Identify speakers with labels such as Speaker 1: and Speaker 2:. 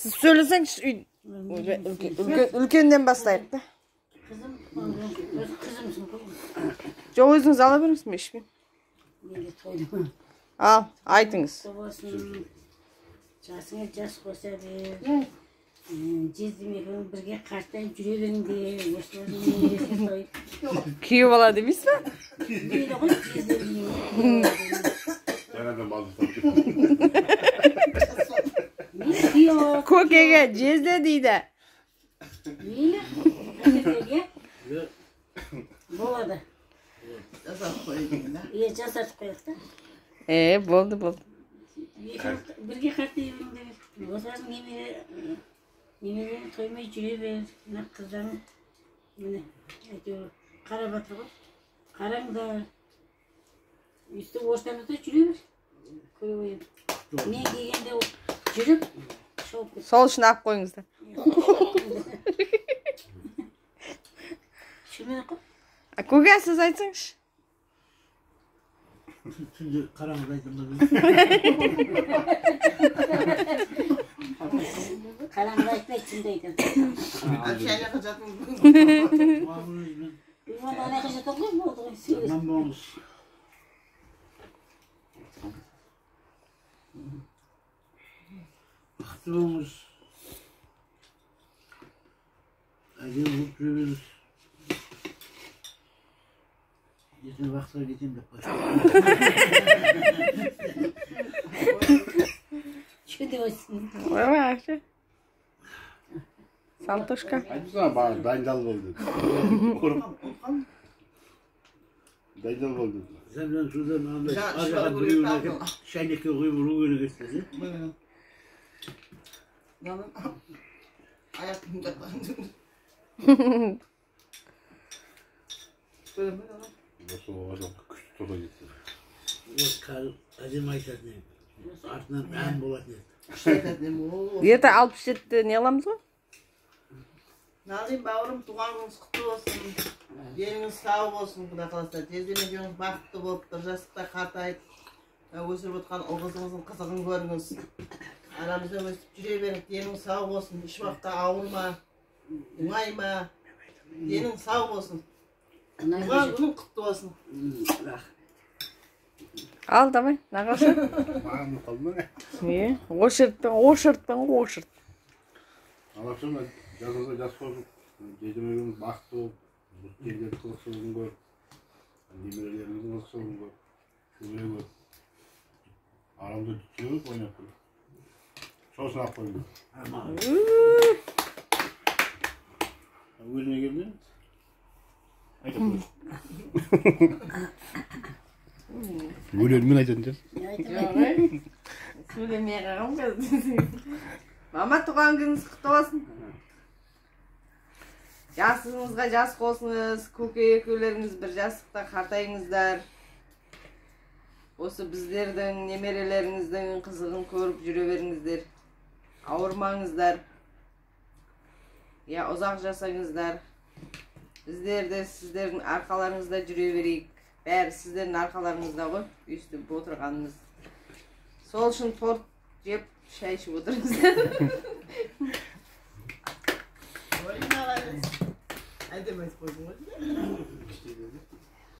Speaker 1: Siz söyleseniz ülkenden başlayıp da.
Speaker 2: Kızım, kızımsın.
Speaker 1: Çok özünüz alabilir misiniz iş mi?
Speaker 2: Neyle toydum.
Speaker 1: Al, aytınız.
Speaker 2: Babasının casına cas koysa bir cezdimekini birge kartlayıp jüreverin diye boşlarını neresine toyup.
Speaker 1: Kiyip ala demiş mi?
Speaker 2: Neyle koy cezdimekini.
Speaker 3: Nereden bazı satıyor?
Speaker 2: Ne diyor?
Speaker 1: Kokege cezde deydi.
Speaker 2: Neyle? Neyle? Bolada. İyi casat koyak da.
Speaker 1: Boldu.
Speaker 2: Birge kartlayıp demiş. Boşlarını nemelerini toymayı jürever. Kızların karabatı koy. Karang da üstü boşlarını da jürever. Koyuyor. Men kelgende жүрүп шоуп кетти.
Speaker 1: Sol үшін ап қойыңыздар.
Speaker 2: Шумен ақ.
Speaker 1: Көке сіз айтсаңызшы.
Speaker 4: Түнде қараңыз айтамын.
Speaker 2: Қараңыз айтпай түнде айтам.
Speaker 5: Aşağıya жатың.
Speaker 2: Иван анаяққа жатам ғой, болды ғой сөйлесіп.
Speaker 4: Аман болыңыз. Бақытты болыңыз. Әдемі болып жүре беріңіз. Ертең вақытқа кетемін деп
Speaker 2: Түнде өтсін.
Speaker 1: Ой, Ayşe. Santuşka.
Speaker 3: Айтып sana bana dayndal болды. Dayndal болды.
Speaker 4: Сәлем шуда мынандай араға біреуін әкеп шайнекке құйып ұру керек еді.
Speaker 5: Ayaklarım katlandı.
Speaker 3: Nasıl olacak? Küçük topa gitti.
Speaker 4: Ол әдемі айтатын еді. Артынан ән болатын еді.
Speaker 1: Ертең 67-ті не аламыз ғой?
Speaker 5: Nazım bavrum tuğanınız kutlu olsun. Yeriniz sağ olsun Kuda kalasa. Cezdemediğiniz bakıtlı болып, bir жасықта қатайып, өсіріп отқан ұл-қызыңыздың қызығын көріңіз. Арамызда өсіп жүре беріңіз. Денің сау болсын. Үш уақытта ауырма, ұңайма. Денің сау болсын. Туған күнің құтты болсын.
Speaker 1: Al давай, нағашы.
Speaker 3: Mağam mı kaldı ne?
Speaker 1: Oşırttın.
Speaker 3: Anlatacağım ben. Yazınızda yaz koyduk. Gecemeyimiz baktı. Geceleri kılıksızlığını gör. Demirelerimizin kılıksızlığını gör. Şuraya gör. Aramda tutuyoruz, oynayıp koyduk. Soğusunu at koyduk. Önüne geldi mi? Ayta koyduk. Өлермен айтатын шығар.
Speaker 1: Söylemeye қалғам қазір. Мама туған күніңіз құтты болсын. Жасыңызға жас қосыңыз, көке екеулеріңіз бір жастықта қартайыңыздар. Осы біздердің немерелеріңіздің қызығын көріп жүре беріңіздер. Ауырмаңыздар. Я ұзақ жасаңыздар. Біздер де сіздердің арқаларыңызда жүре берейік. Бәрі сіздердің арқаларыңызда ғой, өйстіп отырғанымыз. Сол үшін торт жеп, шай ішіп отырыңыздар.
Speaker 5: Oyun alalım. Hadi ben koydum.